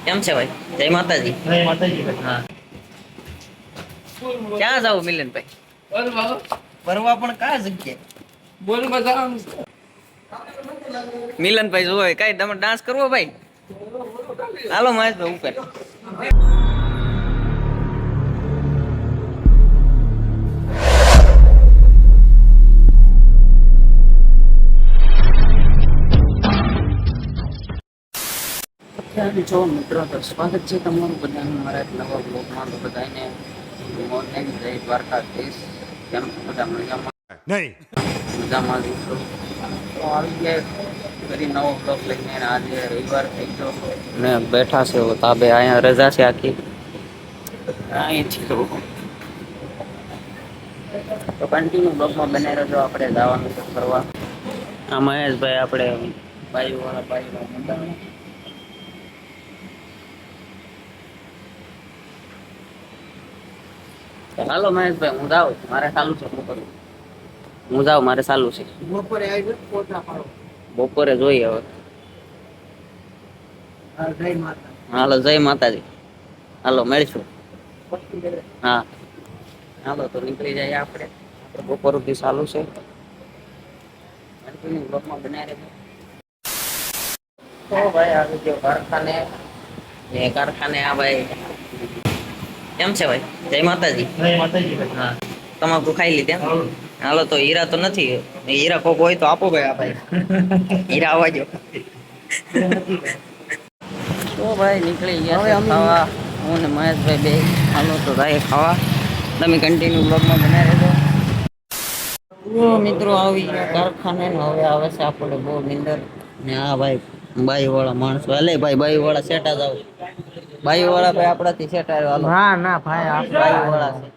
કેમ છે ભાઈ? જય માતાજી. જય માતાજી. હા, ક્યાં જાવ મિલનભાઈ? ફરવા પણ કયા જગ્યાએ? બોલ બધા. મિલનભાઈ જોવે કઈ તમે ડાન્સ કરવો ભાઈ? હાલો મહેશભાઈ ઉપર. જો મિત્રો તો સ્વાગત છે તમારું બધાનું મારા એક નવા બ્લોગમાં. તો બધાને મોર્નિંગ જય દ્વારકાધીશ. કેમ છો બધા? મજામાં? નહીં મજામાં છો? તો આવી ગયા ફરી નવો બ્લોગ લઈને. આજે રવિવાર થઈ ગયો ને બેઠા છે તાબે. અહીંયા રજા છે આખી. અહીંથી તો કન્ટિન્યુ બ્લોગમાં બને રહેજો. આપણે જવાનું છે ફરવા. આ મહેશભાઈ આપણે બાઈવાળા મંડાણા. હાલો મહેશભાઈ હું જાઉં, મારે ચાલુ છે. હું જાઉં, મારે ચાલુ છે. બપોરે જોઈએ હવે. હાલો જય માતાજી. હાલો મળીશું. હા હાલો તો નીકળી જાય આપણે. બપોર સુધી ચાલુ છે. બ્લોકમાં બનાવી રહેજો. તો ભાઈ આવી ગયો કારખાને. કારખાને આ ભાઈ કેમ છે ભાઈ? જય માતાજી. જય માતાજી. હા, તમાકુ ખાઈ લીધા? હાલો તો હીરા તો નથી. હીરા કોક હોય તો આપો ભાઈ. આ ભાઈ હીરા આવવા દો. તો ભાઈ નીકળી ગયા છે ખાવા. હું ને મહેશભાઈ બે. હાલો તો જાય ખાવા. તમે કન્ટિન્યુ બ્લોગમાં બના રહેજો. મિત્રો આવી ગયા કારખાને. હવે આવે છે આપણે બહુ નિંદર. ને આ ભાઈ બાઈ વાળા માણસો. હાલે ભાઈ બાઈ વાળા સેટા જાવ. બાઈ વાળા ભાઈ આપણાથી સેટા આવ્યો. હાલો. ના ના ભાઈ આપણે બાઈ વાળા છે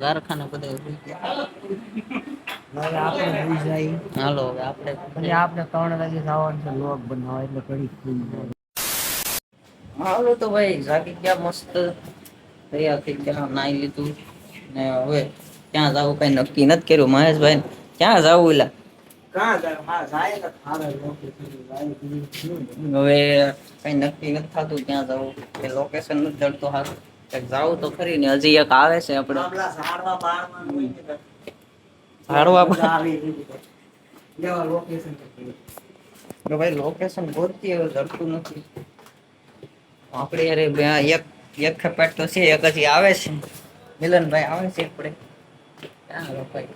કારખાને બધા સુઈ ગયા. હવે આપણે સુઈ જાય. હાલો હવે આપણે 3 વાગે જવાનું છે લોક બનાવવા, એટલે ઘડી સુઈ જાય. હાલો તો ભાઈ જાગી ગયા મસ્ત. તૈયાર થઈ ગયા, નાઈ લીધું ને હવે ક્યાં જવું કઈ નક્કી નથી કર્યું. મહેશભાઈ ક્યાં જવું? એલા હવે કઈ નક્કી નથી થતું ક્યાં જવું. કે લોકેશન નથી જડતું. હારું જાવું તો ખરી ને. હજી એક આવે છે આપણે ભાઈ લોકેશન ગોતતી હવે જડતું નથી. આપણે યાર એક ખપેટ તો છે. એક હજી આવે છે. મિલનભાઈ આવે છે આપણે. ક્યાં રોકાય?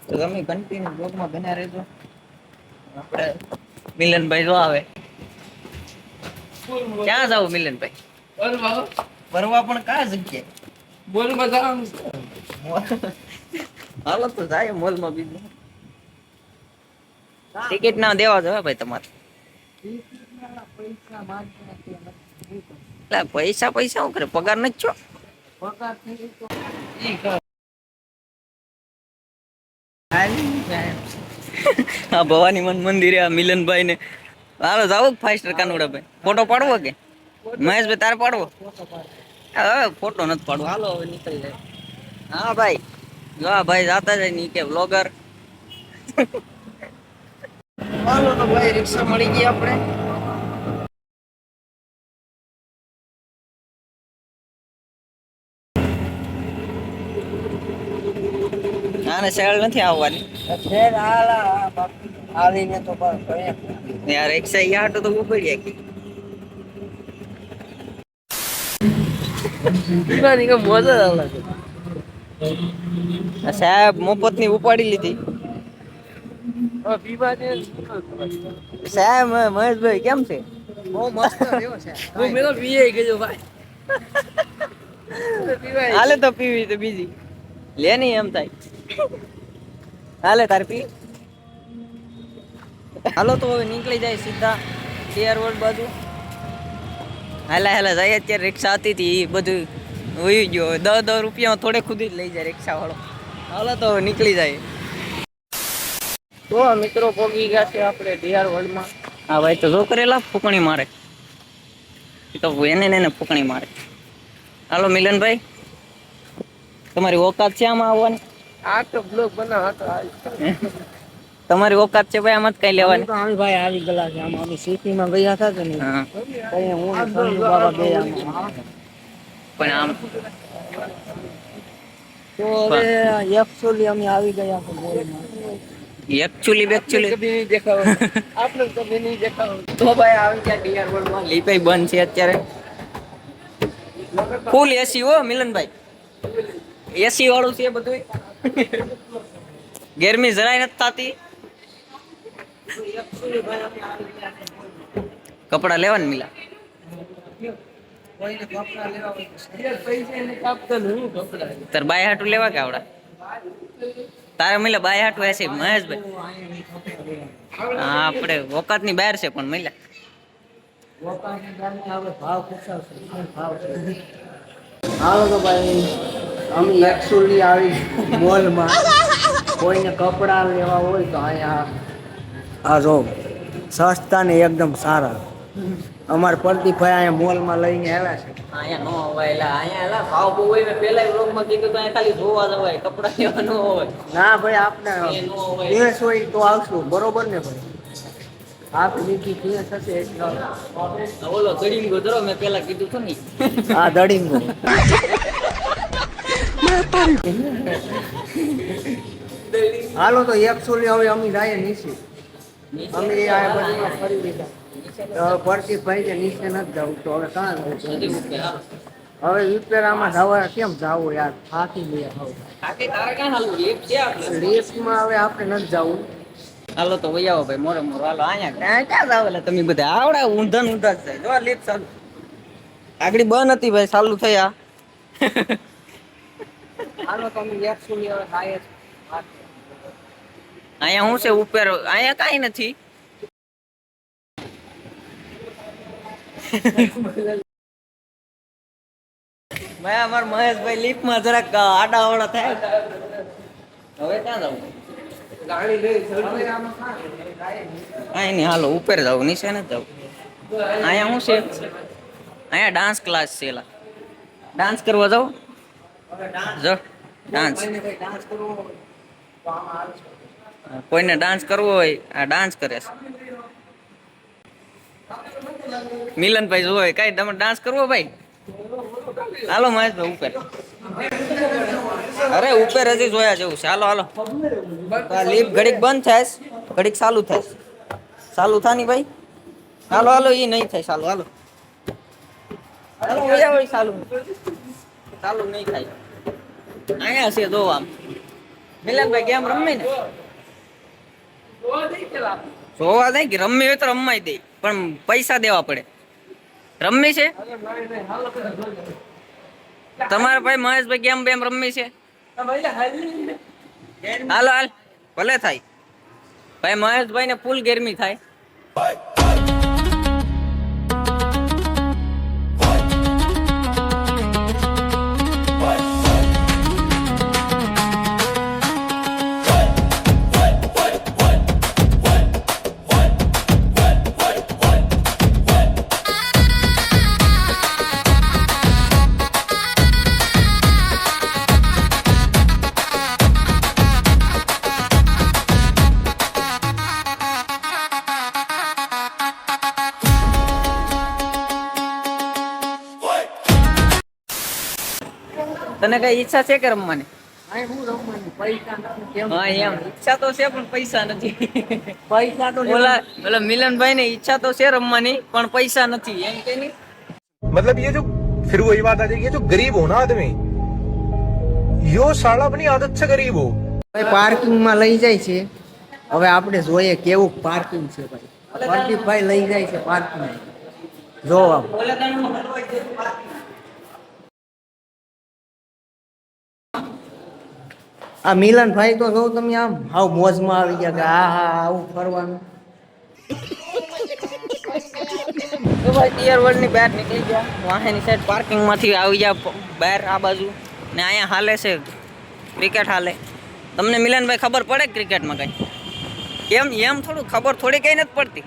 તો તમે કન્ટિન્યુ બ્લોગમાં બન્યા રહેજો. આપણે મિલનભાઈ જો આવે. ક્યાં જાવ મિલનભાઈ? ફરવા પણ કયા જગ્યાએ? બોલ બધા. હાલો તો જાય મોલમાં. બીજું ટિકિટ ના દેવા જોઈએ ભાઈ તમારે. પૈસા પૈસા શું કરે? પગાર નથી છો? હા ભવાની મંદિરે આ મિલનભાઈ ને. હાલો જાવ 5 સ્ટાર કાનુડા ભાઈ. ફોટો પાડવો કે મહેશભાઈ? તારે પાડવો? હવે ફોટો નથી પાડવો. હાલો હવે નીકળી જાય. હા ભાઈ જો આ ભાઈ જાતા જાય ની કે વ્લોગર. હાલો તો ભાઈ રિક્ષા મળી ગઈ આપણે. આને શેળ નથી આવવાની. આવીને તો યાર રિક્ષા યાર તો ઉપડી જાય. સાહેબ મફત ની ઉપાડી લીધી. સાહેબ મહેશભાઈ કેમ છે? બહુ મસ્ત રહ્યો છે. હાલે તો પીવી તો બીજી લે નહીં એમ થાય. હાલે તારે પી. હાલો તો હવે નીકળી જાય સીધા ટીઆર રોડ બાજુ. હાલા હાલા જાય. અત્યારે રિક્ષા હતી એ બધું વહી ગયો. 10 રૂપિયા થોડે ખુદ જ લઈ જાય રિક્ષા વાળો. હાલો તો નીકળી જાય. તો મિત્રો પહોંચી ગયા છે આપણે ટીઆર રોડમાં. હા ભાઈ તો જો કરેલા ફૂકણી મારે. તો એને ફૂકણી મારે. હાલો મિલનભાઈ તમારી ઓકાત છે આમાં આવવાની? આ તો બ્લોગ બનાવ હતો. તમારી ઓકાત છે ભાઈ આમાં જ કઈ લેવાની. તો આમી ભાઈ આવી ગયેલા છે આમ અમે સિટીમાં ગયા હતા કે નહીં હા કઈ હું ને સંજુ બાબા બે આમ પણ આમ તો હવે એકચ્યુઅલી અમે આવી ગયા છે મોલમાં એકચ્યુઅલી કભી નહીં દેખા હોગા આપને કભી નહીં દેખા હોગા તો ભાઈ આવી ગયા ડીઆર વર્લ્ડમાં લીપે બંધ છે અત્યારે ફૂલ એસી હો મિલનભાઈ એસી વાળું છે બધું ગરમી જરાય નથી થતી કપડા લેવા ને મિલા કોઈને કપડા લેવા હોય પૈસા ને કાપતા હું કપડા તાર બાય હાટું લેવા કે આવડા તારે મિલા બાય હાટું હશે મહેશભાઈ હા આપણે વખત ની બહાર છે પણ મિલા હાલો તો ભાઈ અમે એકચ્યુઅલી આવી મોલમાં કોઈને કપડા લેવા હોય તો અહીંયા આ જો સસ્તા ને એકદમ સારા અમાર પ્રદીપભાઈ અહીંયા મોલમાં લઈને આવ્યા છે અહીંયા નો હોય એટલે અહીંયા એલા ભાવ બહુ હોય મેં પેલા વ્લોગમાં કીધું તો અહીંયા ખાલી જોવા જવાય કપડા લેવા ન હોય ના ભાઈ આપણે એ નો હોય. કેસ હોય તો આવશું બરોબર ને ભાઈ આપ નીતિ કેસ હશે એટલે ઓલો ગડીંગો ધરો મેં પેલા કીધું હતું ને આ દડીંગો હાલો તો એકચ્યુઅલી હવે અમે જાય નીચે અમે આ બધું ફરી લીધા પ્રદીપભાઈ કે નીચે નથી જવું તો હવે કાં હવે વિપેરામાં જવા કેમ જાવું યાર થાકી ગયા હવે કાકી તારે ક્યાં હાલવું લીપ છે આપણે રેસમાં હવે આપણે નથી જવું હાલો તો વહી આવો ભાઈ મોરે મોરો હાલો અહીંયા ક્યાં જાવ એટલે તમે બધા આવડા ઊંધા ઊંધા જ જાય જો લીપ ચાલુ આગળ બંધ હતી ભાઈ ચાલુ થયા હાલો તો અમે એકચ્યુઅલી હવે થાય જ અહીંયા શું છે ઉપર અહીંયા કાંઈ નથી ભાઈ અમાર મહેશભાઈ લીફમાં જરાક આડા અવડા થાય હવે ક્યાં જવું ગાડી લઈ હવે આમાં કાં અહીં નહીં હાલો ઉપર જવું નીચે નથી જવું અહીંયા શું છે અહીંયા ડાન્સ ક્લાસ છે એલા ડાન્સ કરવા જાવ જો ડાન્સ ડાન્સ કરવો હોય તો આમાં આવે છે કોઈને ડાન્સ કરવો હોય આ ડાન્સ કરે છે મિલનભાઈ જોવે કઈ તમે ડાન્સ કરવો ભાઈ હાલો મહેશભાઈ ઉપર અરે ઉપર હજી જોયા જેવું છે હાલો હાલો લીપ ઘડીક બંધ થાય ઘડીક ચાલુ થાય ચાલુ થાની ભાઈ હાલો હાલો એ નહીં થાય ચાલુ હાલો હાલો વયા હોય ચાલુ ચાલુ નહીં થાય અહીંયા છે જો આમ મિલનભાઈ ગેમ રમી ને જોવા દે કે રમવી હોય તો રમાઈ દે પણ પૈસા દેવા પડે રમવી છે તમારા ભાઈ મહેશભાઈ ગેમ બેમ રમવી છે હાલો હાલ ભલે થાય ભાઈ મહેશભાઈ ને ફૂલ ગરમી થાય તને કઈ ઈચ્છા છે કે રમવાની અહીં હું રમવાનું પૈસા નથી કેમ હા એમ ઈચ્છા તો છે પણ પૈસા નથી પૈસા તો ઓલા મિલનભાઈ ને ઈચ્છા તો છે રમવાની પણ પૈસા નથી એમ કે નહીં मतलब ये जो फिर वही बात आ जाएगी ये जो गरीब हो ना आदमी यो साला अपनी आदत से गरीब हो ભાઈ પાર્કિંગમાં લઈ જાય છે હવે આપણે જોઈએ કેવું પાર્કિંગ છે ભાઈ પ્રદીપભાઈ લઈ જાય છે પાર્કિંગ જો આમ આ મિલનભાઈ તો જો તમે આમ હાવ મોજમાં આવી ગયા કે હા હા આવું ફરવાનું તો ભાઈ ટીયર વર્લ્ડ ની બહાર નીકળી ગયા વાહેની સાઈડ પાર્કિંગ માંથી આવી ગયા બહાર આ બાજુ ને અહીંયા હાલે છે ક્રિકેટ હાલે તમને મિલનભાઈ ખબર પડે ક્રિકેટમાં કઈ કેમ એમ થોડું ખબર થોડી કઈ નથી પડતી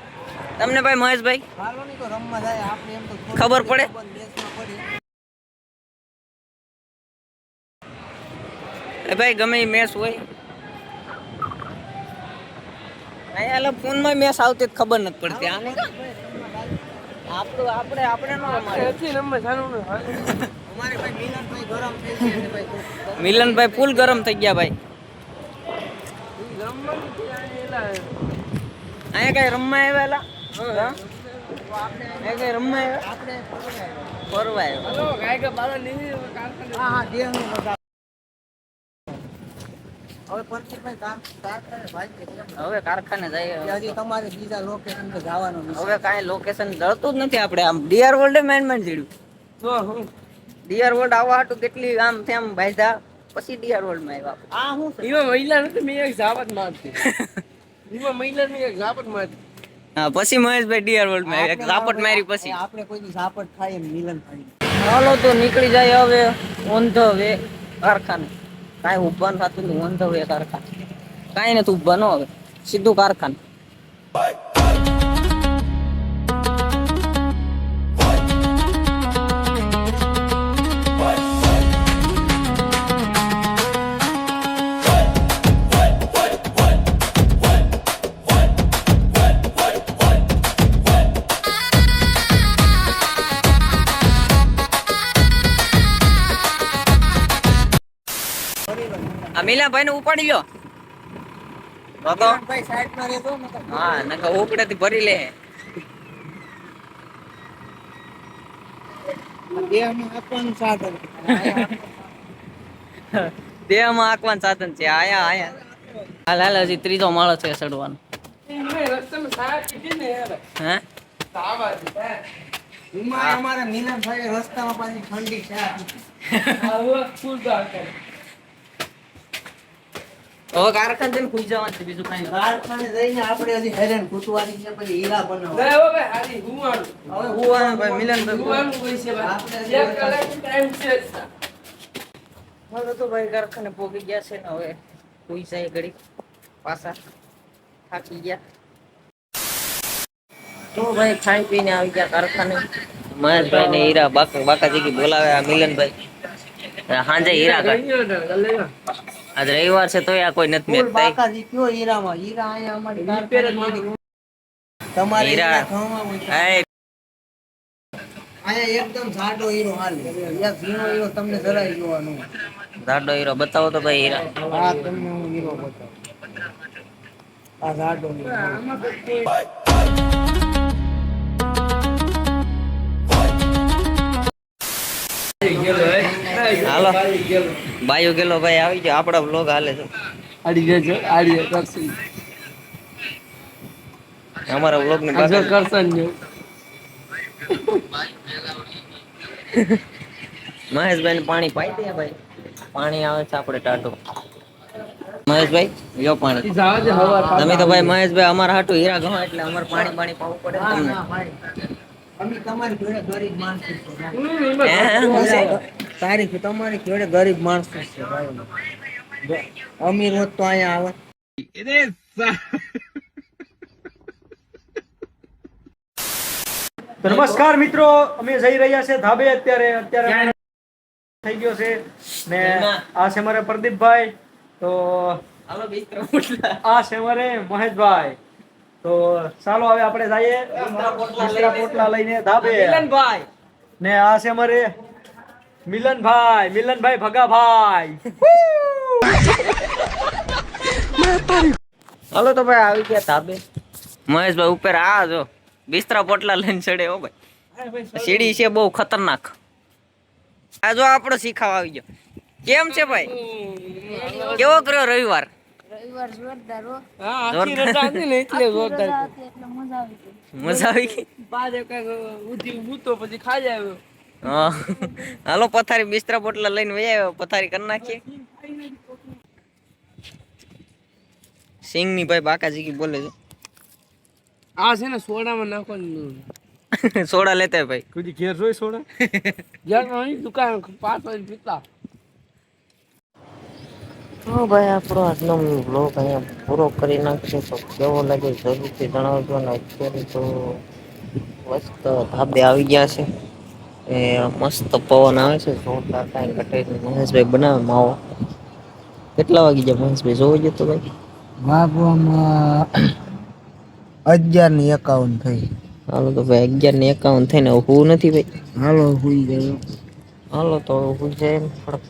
તમને ભાઈ મહેશભાઈ હાલો નહીં તો રમવા જાય આપણે એમ તો ખબર પડે એ ભાઈ ગમે એ મેચ હોય અહીંયા ફોનમાં મેચ આવતી જ ખબર નથી પડતી આને આપણે નો રમાડે. મિલનભાઈ ફૂલ ગરમ થઈ ગયા ભાઈ. અહીંયા કઈ રમવા આવેલા અહીંયા કઈ રમવા આવ્યા ફરવા આવ્યા. હવે કારખાને જઈએ. તમારે બીજા લોકેશન પર જવાનું હવે કાંઈ લોકેશન જળતું જ નથી. આપણે આમ ડીઆર વર્લ્ડ મેન જીડ્યું. ડીઆર વર્લ્ડ આવવા હાટું કેટલી આમ તેમ ભાઈધા પછી ડીઆર વર્લ્ડ માં આવ્યા. આ હું એમાં મહિલા નથી, મેં એક ઝાપટ મારતી. એમાં મહિલા મેં એક ઝાપટ મારતી. હા પછી મહેશભાઈ ડીઆર વર્લ્ડ માં એક ઝાપટ મારી પછી આપણે કોઈ ઝાપટ ખાઈ મિલન ખાઈ. ચાલો તો નીકળી જાય હવે ઓન ધ વે કારખાને. કાંઈ ઉભા થતું નહીં ઓન ધ વે કારખાને. કાંઈ નથી ઉભા ન હવે સીધું કારખાને. આ મિલાભાઈ ને ઉપાડી લો તો ભાઈ સાઈડ માં રહેતો ને તો હા નકા ઉપડે થી ભરી લે. દેહમાં આપવાનું સાધન. દેહમાં આંકવાનું સાધન છે. આયા આયા હાલ હજી ત્રીજો માળો છે ચડવાનો. હે અમારા મિલનભાઈ રસ્તામાં પાછી ઠંડી ચા હવે કારખાને જઈને ખુઈ જવાનું છે બીજું કાંઈ નથી. કારખાને જઈને આપણે હજી હેરાન કૂટવાની છે, પછી હીરા બનાવવા. હવે હુવાનું ભાઈ મિલનભાઈ હવે તો ભાઈ કારખાને પોગી ગયા છે ને હવે ખુઈ જાય ઘડી પાછા થાકી ગયા. તો ભાઈ ખાઈ પીને આવી ગયા કારખાને. મહેશભાઈ ને હીરા બાકાજી બોલાવે આ મિલનભાઈ. સાંજે હીરા કાઢ. આજ રવિવાર છે તો આ કોઈ નથી ફૂલ મેકતા. બાકાજી કયો હીરામાં? હીરા અહીંયા અમારી કારખાને તમારે હીરા. હીરા ખાવામાં હોય તો. એ અહીંયા એકદમ જાડો હીરો હાલે. એક ઝીણો હીરો તમને જરાય જોવા ન મળે. જાડો હીરો બતાવો તો ભાઈ હીરા. આ તમને હું હીરો બતાવું. આ જાડો હીરો. હાલો બાયુ ગેલો ભાઈ આવી ગયો. આપડા બ્લોગ હાલે છે. અમારા બ્લોગ ની પાછળ મહેશભાઈ ને પાણી પાઈ દે ભાઈ. પાણી આવે છે આપણે ટાટો. મહેશભાઈ યો પાણી. તમે તો ભાઈ મહેશભાઈ અમારા હાટુ હીરા ઘણો એટલે અમારે પાણી પાવું પડે ને તમને. અમે તમારી જોડે ગરીબ માણસો છે. હે, હું છે? તારી તમારી જોડે ગરીબ માણસો છે ભાઈ. અમીર હોત તો અહીંયા આવે. તો નમસ્કાર મિત્રો, અમે જઈ રહ્યા છે ધાબે. અત્યારે થઈ ગયો છે ને આ છે મારે પ્રદીપભાઈ, તો હાલો બિસ્તરા ઉઠલા. આ છે મારે મહેશભાઈ. તો ચાલો હવે આપણે જઈએ બિસ્તરા પોટલા લઈને ધાબે. મિલનભાઈ ને આ છે મારે મિલનભાઈ ભગાભાઈ. હાલો તો ભાઈ આવી ગયા ધાબે. મહેશભાઈ ઉપર આ જો બિસ્તરા પોટલા લઈને ચડે હો ભાઈ. સીડી છે બહુ ખતરનાક. આ જો આપણો શીખાવા આવી ગયો. કેમ છે ભાઈ? કેવો કર્યો રવિવાર? રવિવાર જોરદાર હો. જોરદાર. જોરદાર હતી એટલે મજા આવી ગઈ. મજા આવી ગઈ. હા. હાલો પથારી બિસ્તરા પોટલા લઈને વહી આવ્યો. પથારી કરી નાખીએ. સિંગ ની ભાઈ બાકાજી બોલે છે. આ છે ને સોડામાં નાખવાનું. સોડા લેતા હે ભાઈ. કોઈ ઘેર જોઈ સોડા દુકાન પાસ પીતા. તો ભાઈ આપણો આજનો બ્લોગ અહીંયા પૂરો કરી નાખીએ. તો કેવો લાગે જરૂરથી જણાવજો. ને અત્યારે તો મસ્ત ધાબે આવી ગયા છે. એ મસ્ત પવન આવે છે જોરદાર. કાંઈ ઘટે નહીં. મહેશભાઈ બનાવે માવો. કેટલા વાગી ગયા મહેશભાઈ? જોવો જ તો ભાઈ. વાગવામાં 11:51 થઈ. હાલો તો ભાઈ 11:51 થઈને હવે હું નથી ભાઈ. હાલો હુઈ ગયો. હાલો તો હું જાય થોડોક